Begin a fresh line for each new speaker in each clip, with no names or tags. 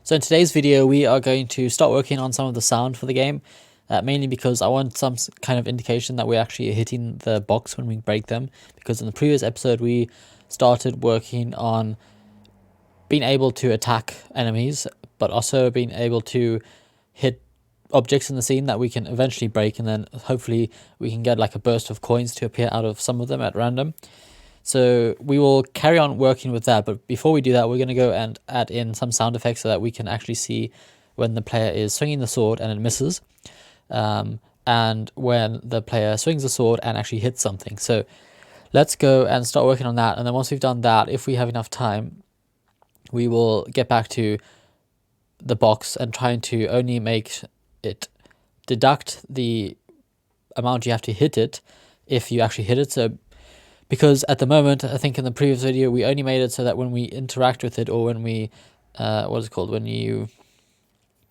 So in today's video, we are going to start working on some of the sound for the game, mainly because I want some kind of indication that we're actually hitting the box when we break them, because in the previous episode, we started working on being able to attack enemies, but also being able to hit objects in the scene that we can eventually break, and then hopefully we can get like a burst of coins to appear out of some of them at random. So we will carry on working with that, but before we do that, we're going to go and add in some sound effects so that we can actually see when the player is swinging the sword and it misses, and when the player swings the sword and actually hits something. So let's go and start working on that, and then once we've done that, if we have enough time, we will get back to the box and trying to only make it deduct the amount you have to hit it if you actually hit it. So because at the moment, I think in the previous video, we only made it so that when we interact with it, or when we, what is it called? When you,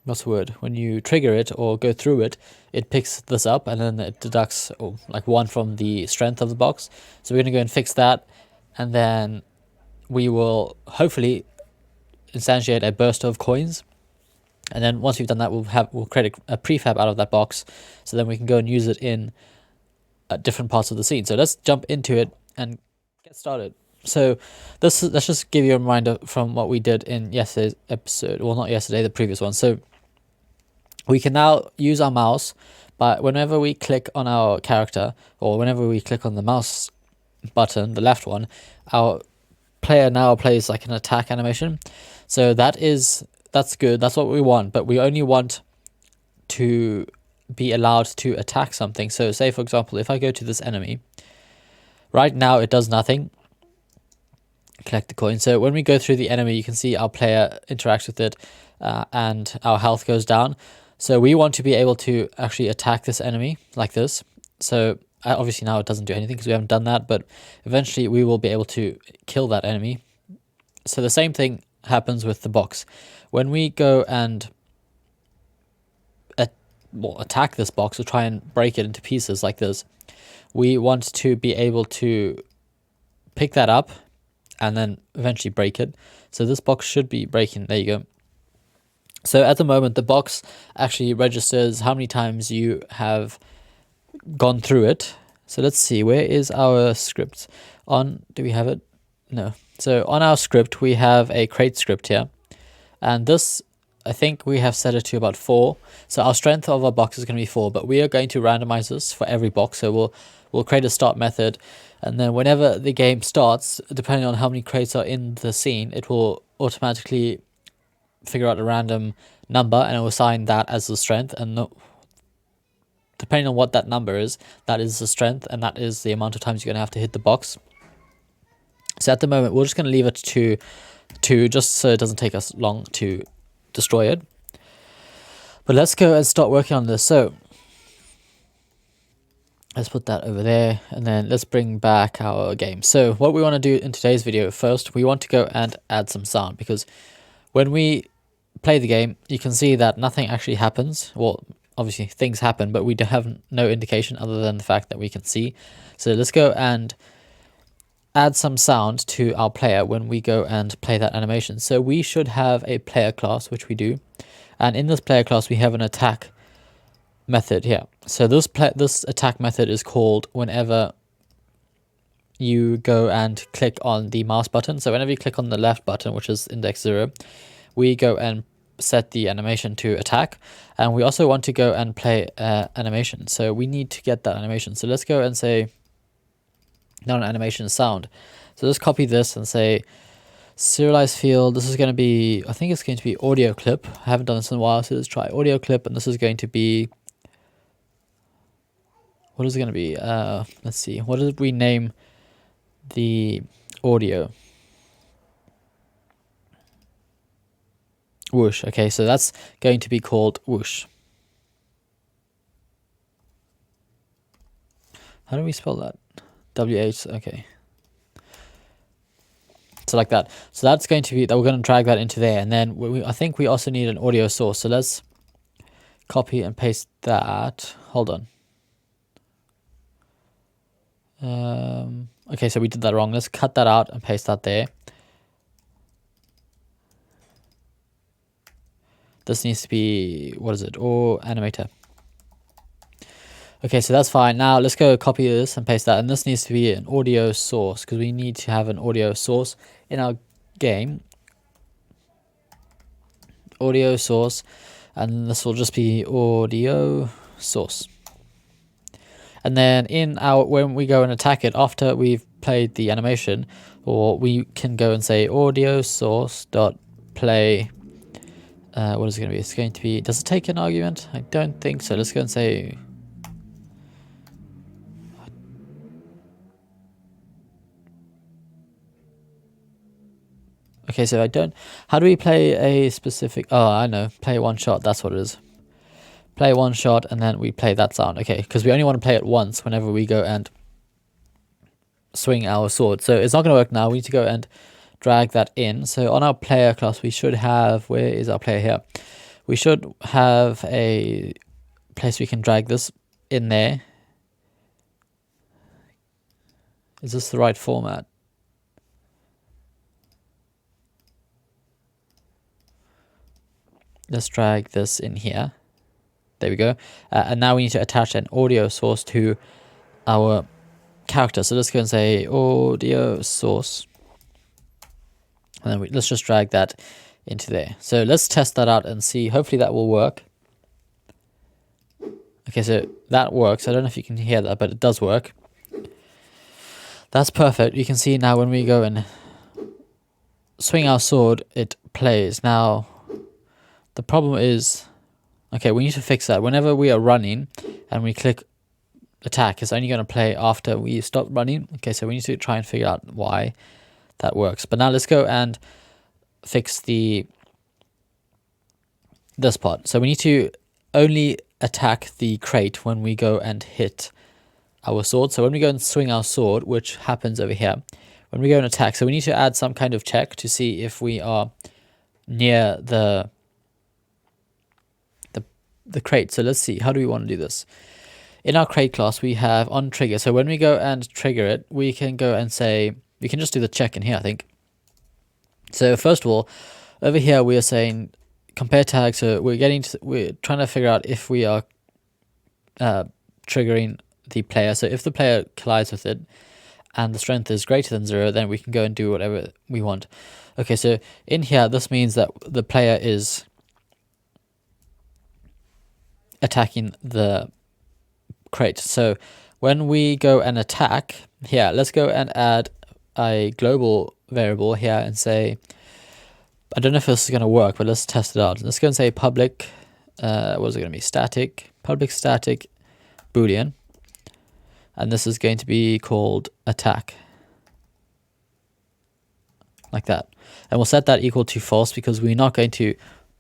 what's the word? When you trigger it or go through it, it picks this up and then it deducts like 1 from the strength of the box. So we're going to go and fix that. And then we will hopefully instantiate a burst of coins. And then once we've done that, we'll create a prefab out of that box. So then we can go and use it in different parts of the scene. So let's jump into it and get started. So let's just give you a reminder from what we did in yesterday's episode. Well, not yesterday, the previous one. So we can now use our mouse, but whenever we click on our character, or whenever we click on the mouse button, the left one, our player now plays like an attack animation. So that's good. That's what we want, but we only want to be allowed to attack something. So say, for example, if I go to this enemy, right now it does nothing. Collect the coin. So when we go through the enemy, you can see our player interacts with it, and our health goes down. So we want to be able to actually attack this enemy like this. So obviously now it doesn't do anything because we haven't done that, but eventually we will be able to kill that enemy. So the same thing happens with the box. When we go and attack this box or try and break it into pieces like this, we want to be able to pick that up and then eventually break it. So this box should be breaking. There you go. So at the moment, the box actually registers how many times you have gone through it. So let's see, where is our script? Do we have it? No. So on our script, we have a crate script here. And this, I think we have set it to about 4. So our strength of our box is going to be 4, but we are going to randomize this for every box. So we'll create a start method, and then whenever the game starts, depending on how many crates are in the scene, it will automatically figure out a random number and it will assign that as the strength, and depending on what that number is, that is the strength, and that is the amount of times you're going to have to hit the box. So at the moment, we're just going to leave it to 2, just so it doesn't take us long to destroy it. But let's go and start working on this. So let's put that over there, and then let's bring back our game. So what we want to do in today's video, first we want to go and add some sound, because when we play the game, you can see that nothing actually happens. Well, obviously things happen, but we have no indication other than the fact that we can see. So let's go and add some sound to our player when we go and play that animation. So we should have a player class, which we do, and in this player class we have an attack method here. So this attack method is called whenever you go and click on the mouse button. So whenever you click on the left button, which is index 0, we go and set the animation to attack, and we also want to go and play animation. So we need to get that animation. So let's go and say, not an animation, sound. So let's copy this and say serialize field. This is going to be, I think it's going to be audio clip. I haven't done this in a while, so let's try audio clip, and this is going to be, what is it going to be? Let's see, what did we name the audio? Whoosh. Okay, so that's going to be called whoosh. How do we spell that? WH. Okay. So like that. So that's going to be that. We're going to drag that into there, and then I think we also need an audio source. So let's copy and paste that. Hold on. Okay, so we did that wrong. Let's cut that out and paste that there. this needs to be, what is it, or animator. Okay, so that's fine. Now let's go copy this and paste that, and this needs to be an audio source because we need to have an audio source in our game. Audio source, and this will just be audio source. And then in our, when we go and attack it after we've played the animation, or we can go and say audio source dot play. What is it going to be? It's going to be, does it take an argument? I don't think so. Let's go and say, okay, so I don't, how do we play a specific, oh, I know, play one shot, that's what it is. Play one shot, and then we play that sound, okay, because we only want to play it once whenever we go and swing our sword. So it's not going to work now, we need to go and drag that in. So on our player class, we should have, where is our player here? We should have a place we can drag this in there. Is this the right format? Let's drag this in here. There we go. And now we need to attach an audio source to our character. So let's go and say audio source. And then let's just drag that into there. So let's test that out and see. Hopefully that will work. Okay, so that works. I don't know if you can hear that, but it does work. That's perfect. You can see now when we go and swing our sword, it plays. Now, the problem is, okay, we need to fix that. Whenever we are running and we click attack, it's only going to play after we stop running. Okay, so we need to try and figure out why that works. But now let's go and fix this part. So we need to only attack the crate when we go and hit our sword. So when we go and swing our sword, which happens over here, when we go and attack, so we need to add some kind of check to see if we are near the crate. So let's see, how do we want to do this? In our crate class, we have on trigger. So when we go and trigger it, we can go and say, we can just do the check in here, I think. So first of all, over here, we are saying compare tag. So we're trying to figure out if we are triggering the player. So if the player collides with it and the strength is greater than 0, then we can go and do whatever we want. Okay, so in here, this means that the player is attacking the crate. So when we go and attack here, let's go and add a global variable here and say, I don't know if this is going to work, but let's test it out. Let's go and say public, what is it going to be? Static, public static boolean. And this is going to be called attack. Like that. And we'll set that equal to false because we're not going to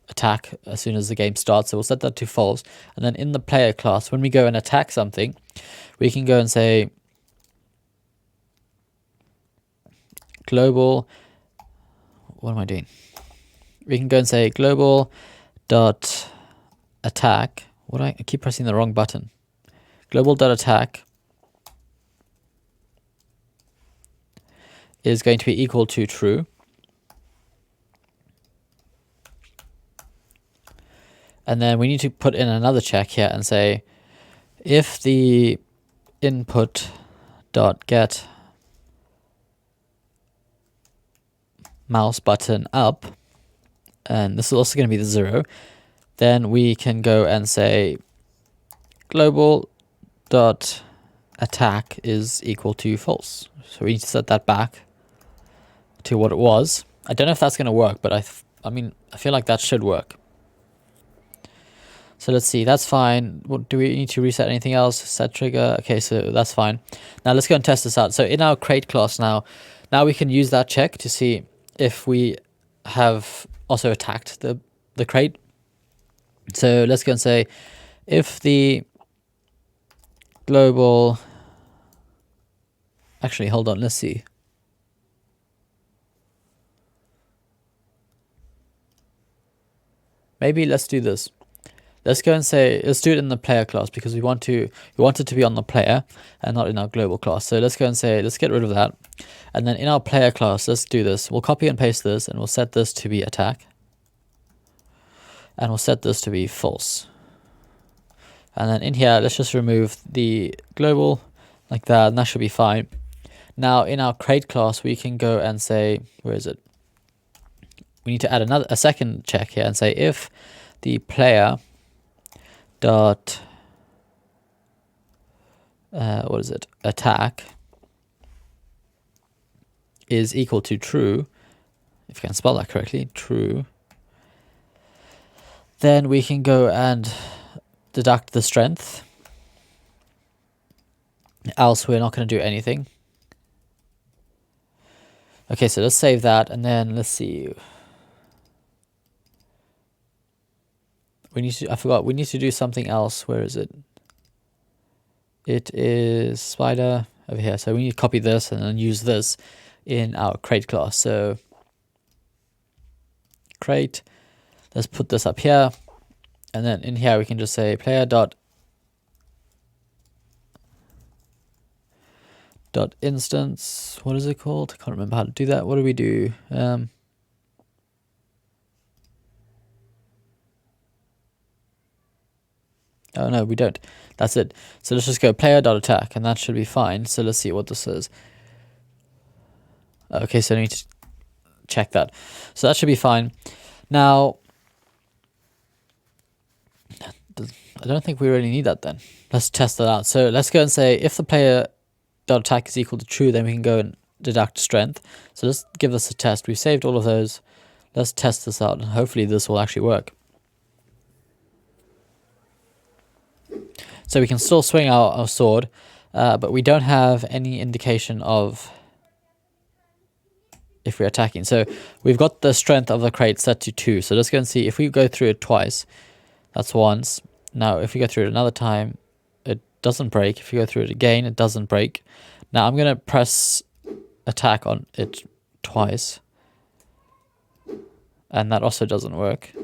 attack as soon as the game starts. So we'll set that to false. And then in the player class, when we go and attack something, we can go and say global, what am I doing? We can go and say global dot attack. I keep pressing the wrong button. Global dot attack is going to be equal to true. And then we need to put in another check here and say, if the input dot get mouse button up, and this is also going to be the 0, then we can go and say global dot attack is equal to false. So we need to set that back to what it was. I don't know if that's going to work, but I mean, I feel like that should work. So let's see, that's fine. What do we need to reset anything else? Set trigger. Okay, so that's fine. Now let's go and test this out. So in our crate class now we can use that check to see if we have also attacked the crate. So let's go and say if the global, actually hold on, let's see. Maybe let's do this. Let's go and say, let's do it in the player class because we want it to be on the player and not in our global class. So let's go and say, let's get rid of that. And then in our player class, let's do this. We'll copy and paste this and we'll set this to be attack. and we'll set this to be false. And then in here, let's just remove the global like that, and that should be fine. Now in our crate class, we can go and say, where is it? We need to add a second check here and say if the player dot attack is equal to true, if you can spell that correctly, true, then we can go and deduct the strength, else we're not going to do anything. Okay, so let's save that, and then let's see. We need to do something else. Where is it? It is spider over here. So we need to copy this and then use this in our crate class. So crate, let's put this up here, and then in here we can just say player dot instance. What is it called? I can't remember how to do that. What do we do? Oh no, we don't. That's it. So let's just go player.attack, and that should be fine. So let's see what this is. Okay, so I need to check that. So that should be fine. Now, I don't think we really need that then. Let's test that out. So let's go and say if the player.attack is equal to true, then we can go and deduct strength. So let's give this a test. We've saved all of those. Let's test this out, and hopefully this will actually work. So we can still swing our sword, but we don't have any indication of if we're attacking. So we've got the strength of the crate set to 2. So let's go and see if we go through it twice. That's once. Now if we go through it another time, it doesn't break. If you go through it again, it doesn't break. Now I'm going to press attack on it twice, and that also doesn't work.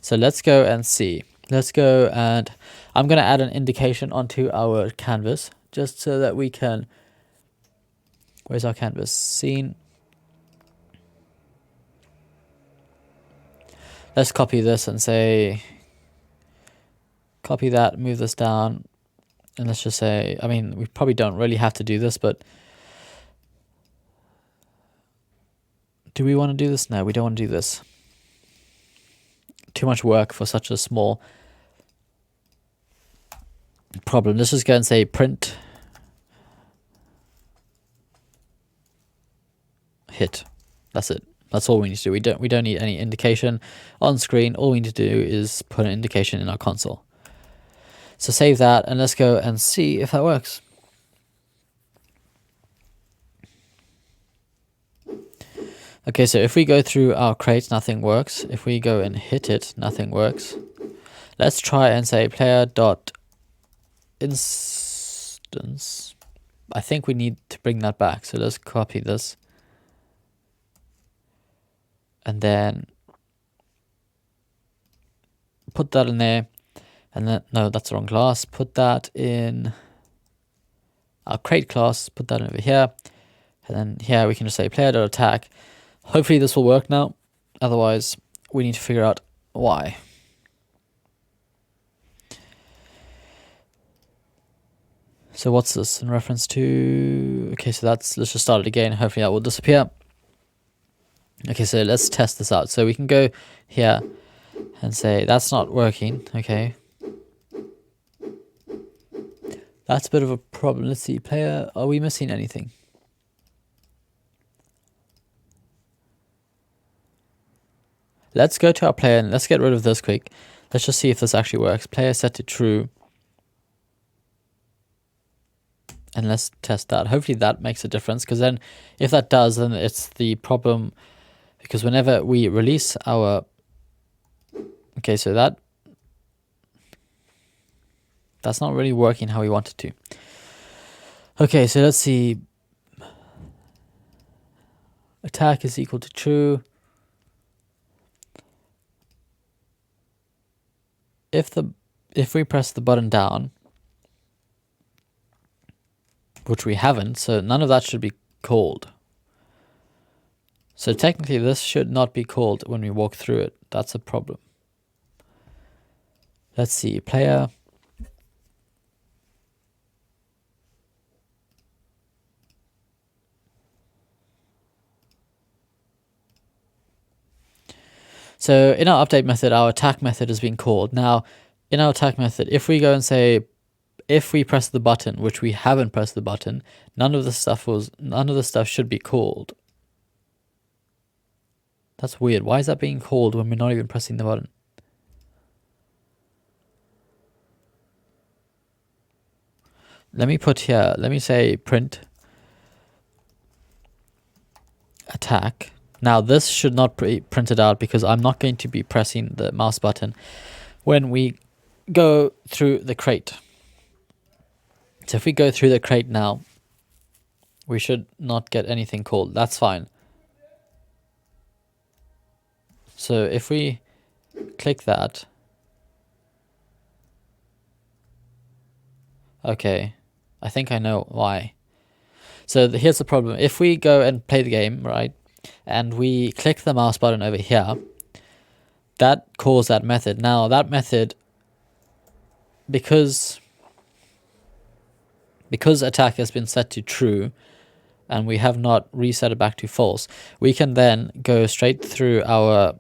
So let's go and see. Let's go, and I'm going to add an indication onto our canvas just so that we can, where's our canvas? Scene. Let's copy this and say, copy that, move this down, and let's just say, I mean, we probably don't really have to do this, but do we want to do this? No, we don't want to do this. Too much work for such a small problem. Let's just go and say print hit. That's it. That's all we need to do. We don't need any indication on screen. All we need to do is put an indication in our console. So save that, and let's go and see if that works. Okay, so if we go through our crate, nothing works. If we go and hit it, nothing works. Let's try and say player dot instance. I think we need to bring that back. So let's copy this. And then put that in there. And then, no, that's the wrong class. Put that in our crate class. Put that over here. And then here we can just say player.attack. Hopefully this will work now. Otherwise, we need to figure out why. So what's this in reference to? Okay, so let's just start it again. Hopefully that will disappear. Okay, so let's test this out. So we can go here and say that's not working. Okay. That's a bit of a problem. Let's see, player, are we missing anything? Let's go to our player and let's get rid of this quick. Let's just see if this actually works. Player set to true. And let's test that. Hopefully that makes a difference, because then if that does, then it's the problem, because whenever we release our, okay, so that's not really working how we want it to. Okay, so let's see. Attack is equal to true. If we press the button down, which we haven't, so none of that should be called. So technically this should not be called when we walk through it. That's a problem. Let's see, player. So in our update method, our attack method is being called. Now, in our attack method, if we go and say, if we press the button, which we haven't pressed the button, none of the stuff should be called. That's weird. Why is that being called when we're not even pressing the button? Let me put here, let me say print attack. Now this should not be printed out because I'm not going to be pressing the mouse button when we go through the crate. So if we go through the crate now, we should not get anything called. That's fine. So if we click that, okay, I think I know why. So here's the problem. If we go and play the game, right, and we click the mouse button over here, that calls that method. Now that method, because attack has been set to true, and we have not reset it back to false, we can then go straight through our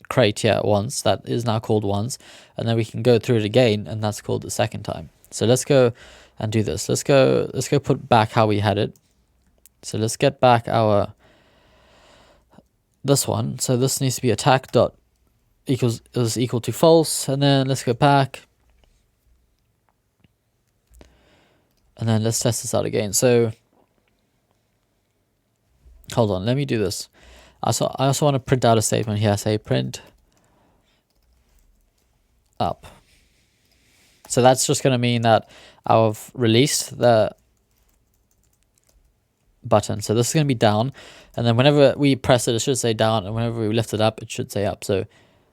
crate here once, that is now called once, and then we can go through it again, and that's called the second time. So let's go and do this. Let's go put back how we had it. So let's get back our this one. So this needs to be attack dot is equal to false, and then let's go back, and then let's test this out again. So hold on, let me do this. I also want to print out a statement here. Say print up. So that's just going to mean that I've released the button. So this is going to be down, and then whenever we press it, it should say down, and whenever we lift it up, it should say up. So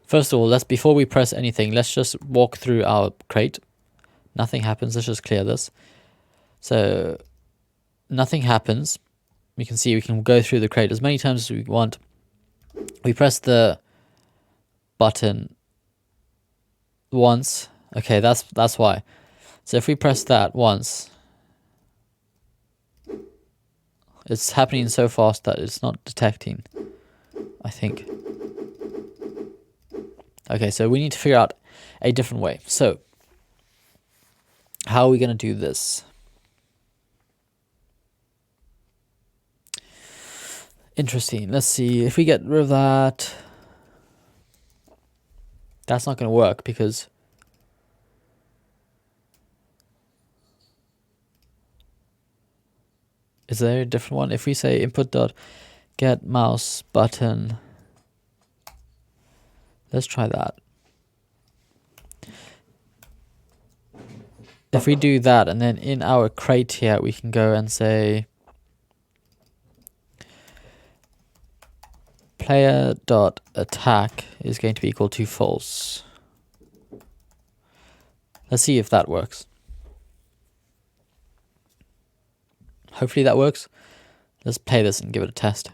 first of all, before we press anything, let's just walk through our crate. Nothing happens. Let's just clear this. So nothing happens. You can see we can go through the crate as many times as we want. We press the button once. Okay, that's why. So if we press that once, it's happening so fast that it's not detecting, I think. Okay, so we need to figure out a different way. So how are we going to do this? Interesting. Let's see. If we get rid of that, that's not going to work because is there a different one? If we say input dot get mouse button, let's try that. If we do that, and then in our crate here, we can go and say player dot attack is going to be equal to false. Let's see if that works. Hopefully that works. Let's play this and give it a test.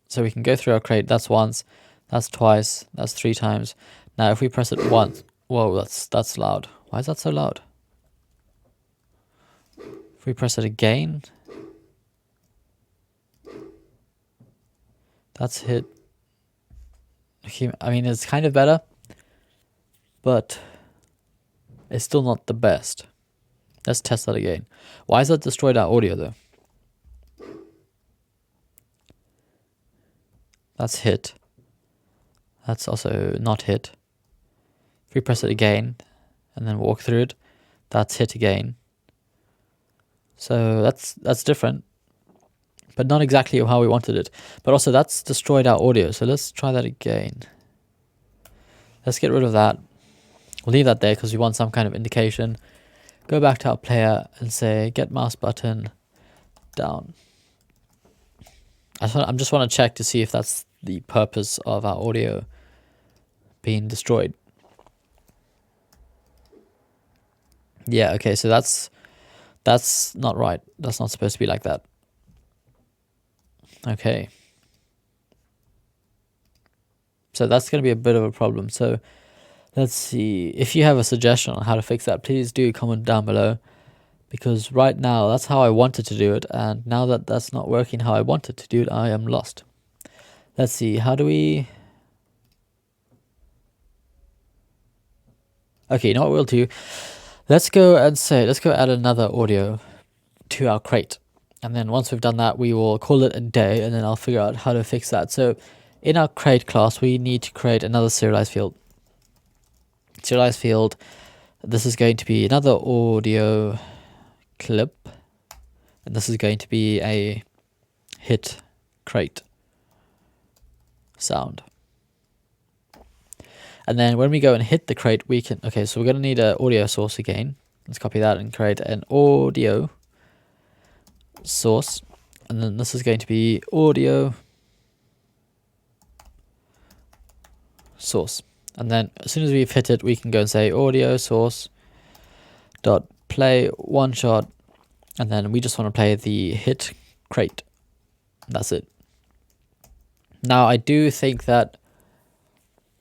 So we can go through our crate. That's once, that's twice, that's 3 times. Now if we press it once, whoa, that's loud. Why is that so loud? If we press it again, that's hit. I mean, it's kind of better, but it's still not the best. Let's test that again. Why is that destroyed our audio though? That's hit. That's also not hit. If we press it again and then walk through it, that's hit again. So that's different, but not exactly how we wanted it. But also that's destroyed our audio. So let's try that again. Let's get rid of that. We'll leave that there because we want some kind of indication. Go back to our player and say get mouse button down. I just want to check to see if that's the purpose of our audio being destroyed. Yeah, okay, so that's not right. That's not supposed to be like that. Okay. So that's going to be a bit of a problem. So Let's see. If you have a suggestion on how to fix that, please do comment down below. Because right now, that's how I wanted to do it. And now that that's not working how I wanted to do it, I am lost. Let's see. How do we... Okay, you know what we'll do? Let's go add another audio to our crate. And then once we've done that, we will call it a day, and then I'll figure out how to fix that. So in our crate class, we need to create another serialized field. Serialized field, this is going to be another audio clip, and this is going to be a hit crate sound. And then when we go and hit the crate, we can, okay, so we're going to need an audio source again. Let's copy that and create an audio source. And then this is going to be audio source. And then as soon as we've hit it, we can go and say audio source dot play one shot. And then we just want to play the hit crate. That's it. Now I do think that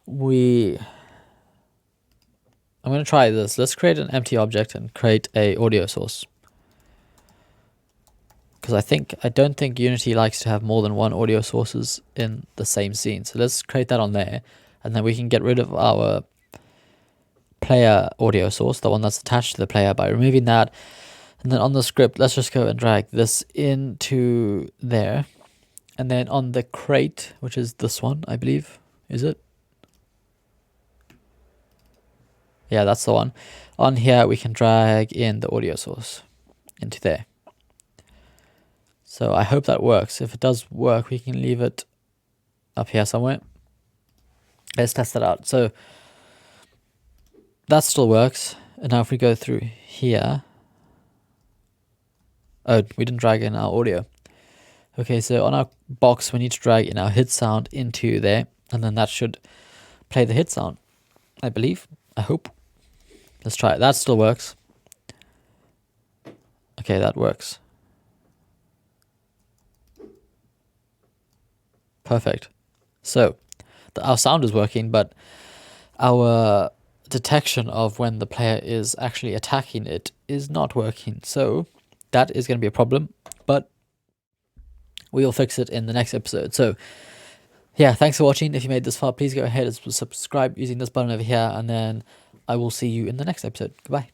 I'm going to try this. Let's create an empty object and create a audio source. Because I don't think Unity likes to have more than one audio sources in the same scene. So let's create that on there. And then we can get rid of our player audio source, the one that's attached to the player, by removing that. And then on the script, let's just go and drag this into there. And then on the crate, which is this one, I believe, is it? Yeah, that's the one. On here, we can drag in the audio source into there. So I hope that works. If it does work, we can leave it up here somewhere. Let's test that out. So that still works. And now if we go through here. Oh, we didn't drag in our audio. Okay, so on our box, we need to drag in our hit sound into there. And then that should play the hit sound, I believe. I hope. Let's try it. That still works. Okay, that works. Perfect. So our sound is working, but our detection of when the player is actually attacking it is not working. So that is going to be a problem, but we will fix it in the next episode. So yeah, thanks for watching. If you made this far, please go ahead and subscribe using this button over here, and then I will see you in the next episode. Goodbye.